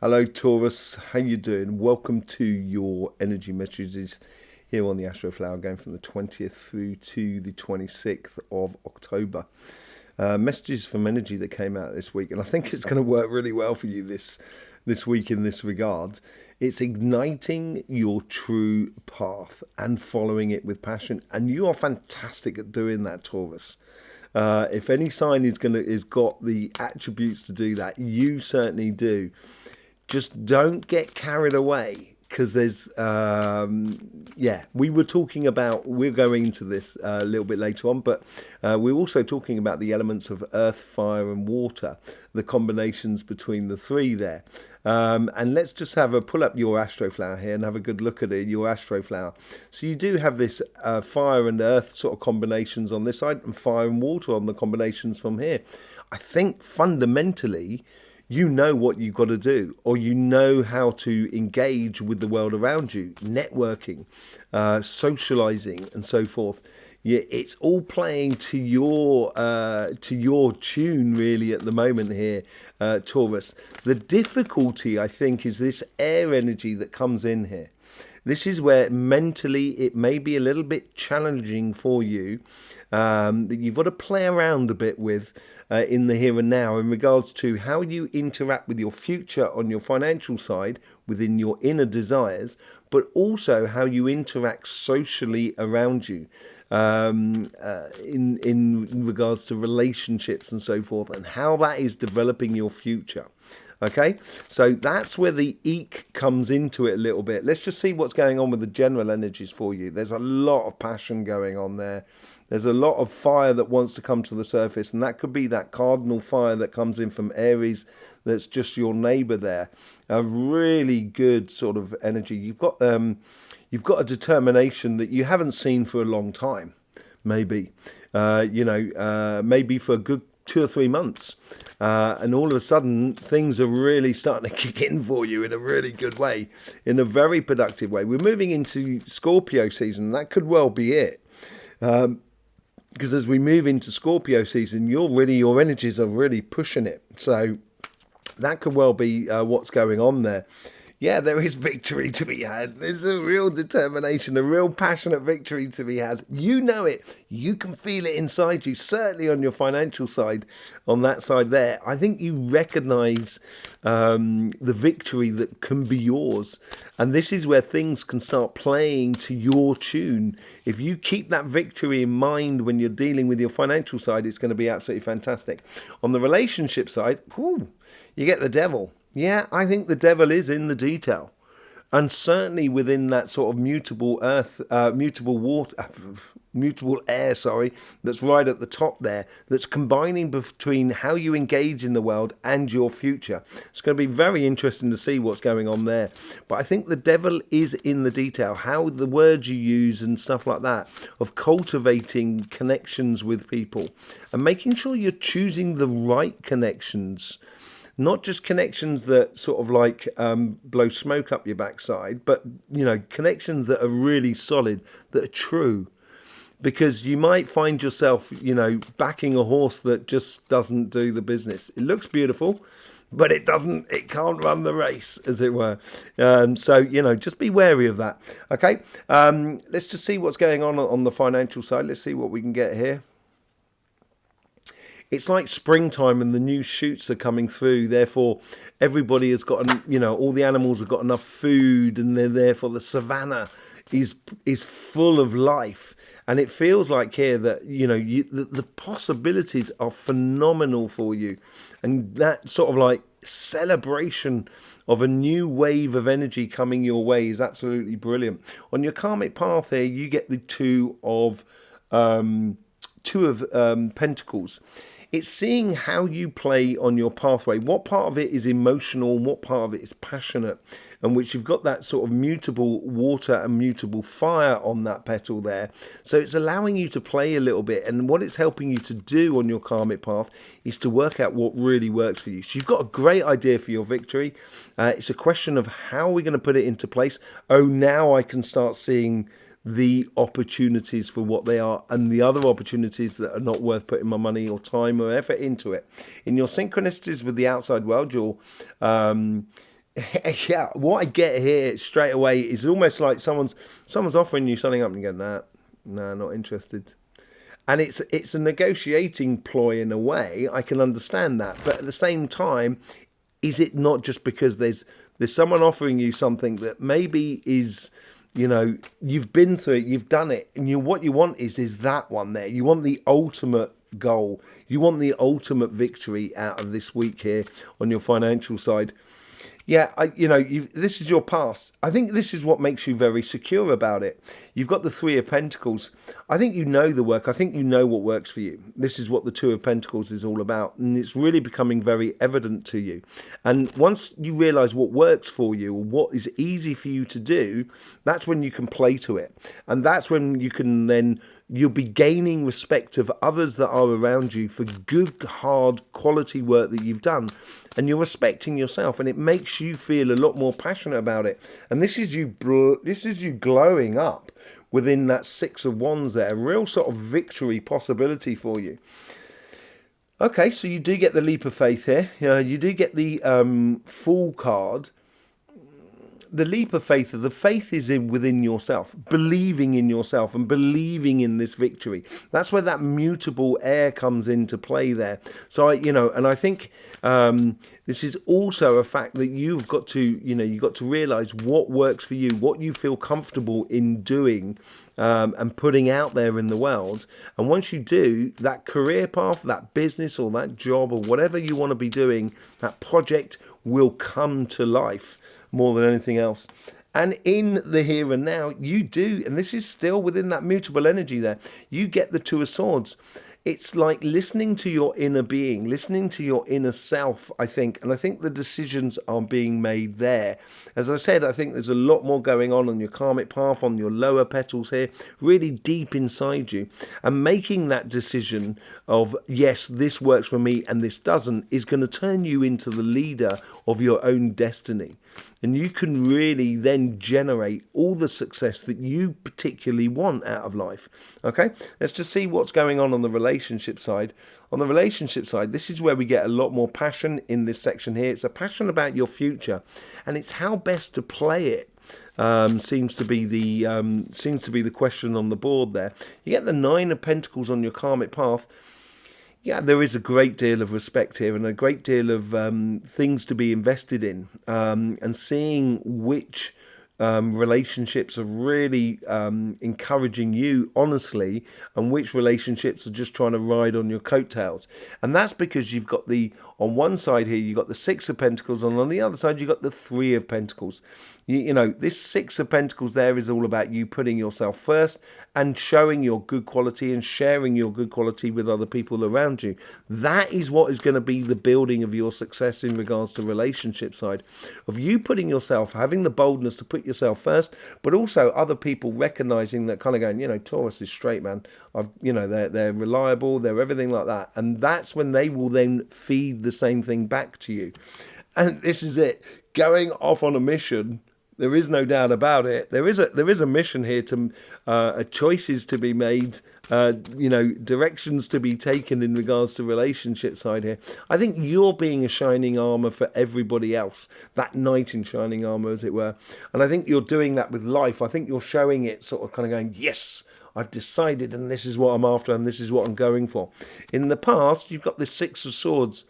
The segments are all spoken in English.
Hello Taurus, how you doing? Welcome to your energy messages here on the Astroflower, going from the 20th through to the 26th of October. Messages from energy that came out this week, and I think it's going to work really well for you this week in this regard. It's igniting your true path and following it with passion, and you are fantastic at doing that, Taurus. If any sign is got the attributes to do that, you certainly do. Just don't get carried away, because there's we're going into this a little bit later on, but we're also talking about the elements of earth, fire and water, the combinations between the three there. And let's just have a pull up your Astroflower here and have a good look at it, your Astroflower. So you do have this fire and earth sort of combinations on this side, and fire and water on the combinations from here. I think fundamentally you know what you've got to do, or you know how to engage with the world around you, networking, socializing, and so forth. Yeah, it's all playing to your tune really at the moment here, Taurus. The difficulty, I think, is this air energy that comes in here. This is where mentally it may be a little bit challenging for you, that you've got to play around a bit with in the here and now in regards to how you interact with your future on your financial side within your inner desires, but also how you interact socially around you, in regards to relationships and so forth, and how that is developing your future. Okay, so that's where the eek comes into it a little bit. Let's just see what's going on with the general energies for you. There's a lot of passion going on there. There's a lot of fire that wants to come to the surface, and that could be that cardinal fire that comes in from Aries that's just your neighbor there. A really good sort of energy. You've got a determination that you haven't seen for a long time, maybe. Maybe for a good 2 or 3 months, and all of a sudden things are really starting to kick in for you in a really good way, in a very productive way. We're moving into Scorpio season. That could well be it, because as we move into Scorpio season, your energies are really pushing it. So that could well be what's going on there. Yeah, there is victory to be had. There's a real determination, a real passionate victory to be had. You know it. You can feel it inside you, certainly on your financial side, on that side there. I think you recognize the victory that can be yours. And this is where things can start playing to your tune. If you keep that victory in mind when you're dealing with your financial side, it's going to be absolutely fantastic. On the relationship side, you get the devil. Yeah, I think the devil is in the detail, and certainly within that sort of mutable earth, mutable water, mutable air. Sorry, that's right at the top there. That's combining between how you engage in the world and your future. It's going to be very interesting to see what's going on there. But I think the devil is in the detail, how the words you use and stuff like that, of cultivating connections with people and making sure you're choosing the right connections. Not just connections that sort of like blow smoke up your backside, but, connections that are really solid, that are true. Because you might find yourself, backing a horse that just doesn't do the business. It looks beautiful, but it can't run the race, as it were. Just be wary of that. Okay, let's just see what's going on the financial side. Let's see what we can get here. It's like springtime and the new shoots are coming through. Therefore, everybody has got, all the animals have got enough food, and therefore the savannah is full of life. And it feels like here that, the possibilities are phenomenal for you. And that sort of like celebration of a new wave of energy coming your way is absolutely brilliant. On your karmic path here, you get the two of Pentacles. It's seeing how you play on your pathway. What part of it is emotional and what part of it is passionate, and which you've got that sort of mutable water and mutable fire on that petal there. So it's allowing you to play a little bit, and what it's helping you to do on your karmic path is to work out what really works for you. So you've got a great idea for your victory. It's a question of how are we going to put it into place. Oh, now I can start seeing the opportunities for what they are, and the other opportunities that are not worth putting my money or time or effort into it. In your synchronicities with the outside world, Yeah, what I get here straight away is almost like someone's offering you something up and you go, nah, not interested. And it's a negotiating ploy in a way. I can understand that, but at the same time, is it not just because there's someone offering you something that maybe is, you've been through it, you've done it, and what you want is that one there. You want the ultimate goal. You want the ultimate victory out of this week here on your financial side. Yeah, this is your past. I think this is what makes you very secure about it. You've got the Three of Pentacles. I think you know the work. I think you know what works for you. This is what the Two of Pentacles is all about. And it's really becoming very evident to you. And once you realize what works for you, or what is easy for you to do, that's when you can play to it. And that's when you can then, you'll be gaining respect of others that are around you for good, hard, quality work that you've done. And you're respecting yourself, and it makes you feel a lot more passionate about it. And this is you glowing up within that Six of Wands there, a real sort of victory possibility for you. Okay, so you do get the leap of faith here. You do get the Fool card. The leap of faith, the faith is within yourself, believing in yourself and believing in this victory. That's where that mutable air comes into play there. So, and I think this is also a fact that you've got to realize what works for you, what you feel comfortable in doing and putting out there in the world. And once you do, that career path, that business or that job or whatever you want to be doing, that project will come to life more than anything else. And in the here and now, you do, and this is still within that mutable energy there, you get the Two of Swords. It's like listening to your inner being, listening to your inner self, I think. And I think the decisions are being made there. As I said, I think there's a lot more going on your karmic path, on your lower petals here, really deep inside you. And making that decision of, yes, this works for me and this doesn't, is going to turn you into the leader of your own destiny. And you can really then generate all the success that you particularly want out of life. Okay, let's just see what's going on the relationship side. On the relationship side, this is where we get a lot more passion in this section here. It's a passion about your future, and it's how best to play it. Seems to be the question on the board there. You get the Nine of Pentacles on your karmic path. Yeah, there is a great deal of respect here and a great deal of things to be invested in, and seeing which relationships are really encouraging you honestly, and which relationships are just trying to ride on your coattails. And that's because you've got on one side here, you've got the Six of Pentacles, and on the other side, you've got the Three of Pentacles. This Six of Pentacles there is all about you putting yourself first and showing your good quality and sharing your good quality with other people around you. That is what is going to be the building of your success in regards to relationship side, of you putting yourself, having the boldness to put yourself first, but also other people recognizing that, kind of going, Taurus is straight, man. They're reliable, they're everything like that. And that's when they will then feed the same thing back to you. And this is it, going off on a mission. There is no doubt about it. There is a mission here to choices to be made, directions to be taken in regards to relationship side here. I think you're being a shining armor for everybody else, that knight in shining armor, as it were. And I think you're doing that with life. I think you're showing it, sort of kind of going, yes, I've decided, and this is what I'm after, and this is what I'm going for. In the past, you've got this Six of Swords.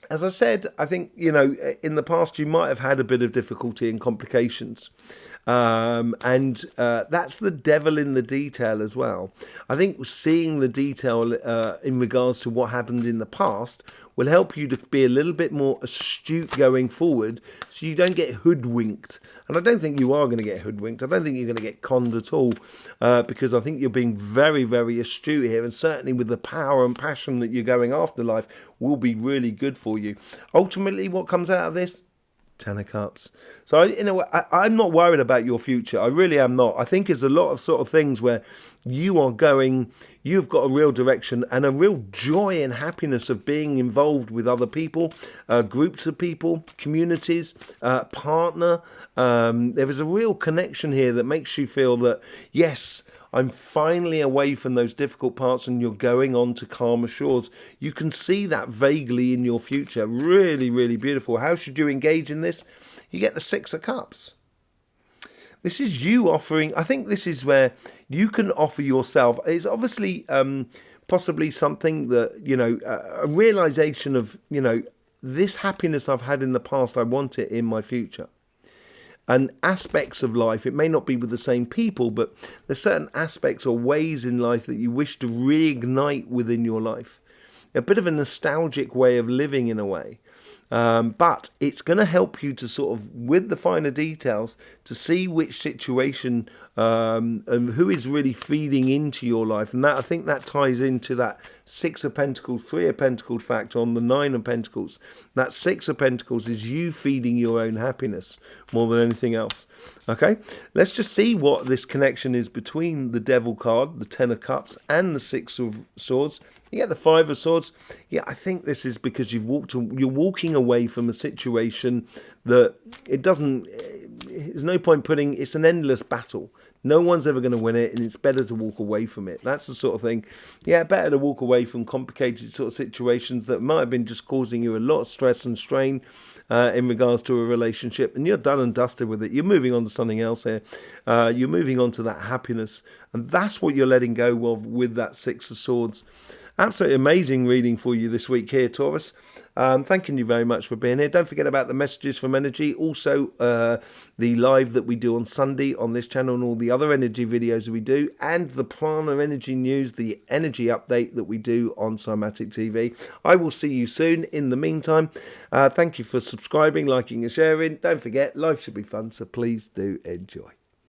As I said, I think, in the past you might have had a bit of difficulty and complications. And that's the devil in the detail as well. I think seeing the detail in regards to what happened in the past will help you to be a little bit more astute going forward, so you don't get hoodwinked. And I don't think you are going to get hoodwinked. I don't think you're going to get conned at all, because I think you're being very, very astute here, and certainly with the power and passion that you're going after life will be really good for you. Ultimately, what comes out of this? 10 of Cups. So, I'm not worried about your future. I really am not. I think there's a lot of sort of things where you've got a real direction and a real joy and happiness of being involved with other people, groups of people, communities, partner. There is a real connection here that makes you feel that, yes, I'm finally away from those difficult parts and you're going on to calmer shores. You can see that vaguely in your future. Really, really beautiful. How should you engage in this? You get the Six of Cups. This is you offering, I think this is where you can offer yourself. It's obviously possibly something that, a realization of, this happiness I've had in the past, I want it in my future. And aspects of life, it may not be with the same people, but there's certain aspects or ways in life that you wish to reignite within your life. A bit of a nostalgic way of living in a way. But it's going to help you to sort of, with the finer details, to see which situation and who is really feeding into your life. And that, I think that ties into that Six of Pentacles, Three of Pentacles fact on the Nine of Pentacles. That Six of Pentacles is you feeding your own happiness more than anything else. Okay, let's just see what this connection is between the Devil card, the Ten of Cups, and the Six of Swords. You get the Five of Swords. Yeah, I think this is because you're walking away from a situation that there's no point it's an endless battle. No one's ever going to win it, and it's better to walk away from it. That's the sort of thing. Yeah, better to walk away from complicated sort of situations that might have been just causing you a lot of stress and strain in regards to a relationship, and you're done and dusted with it. You're moving on to something else here. You're moving on to that happiness, and that's what you're letting go of with that Six of Swords. Absolutely amazing reading for you this week here, Taurus. Thanking you very much for being here. Don't forget about the messages from energy. Also, the live that we do on Sunday on this channel and all the other energy videos that we do. And the Prana Energy News, the energy update that we do on Cymatic TV. I will see you soon. In the meantime, thank you for subscribing, liking and sharing. Don't forget, life should be fun, so please do enjoy.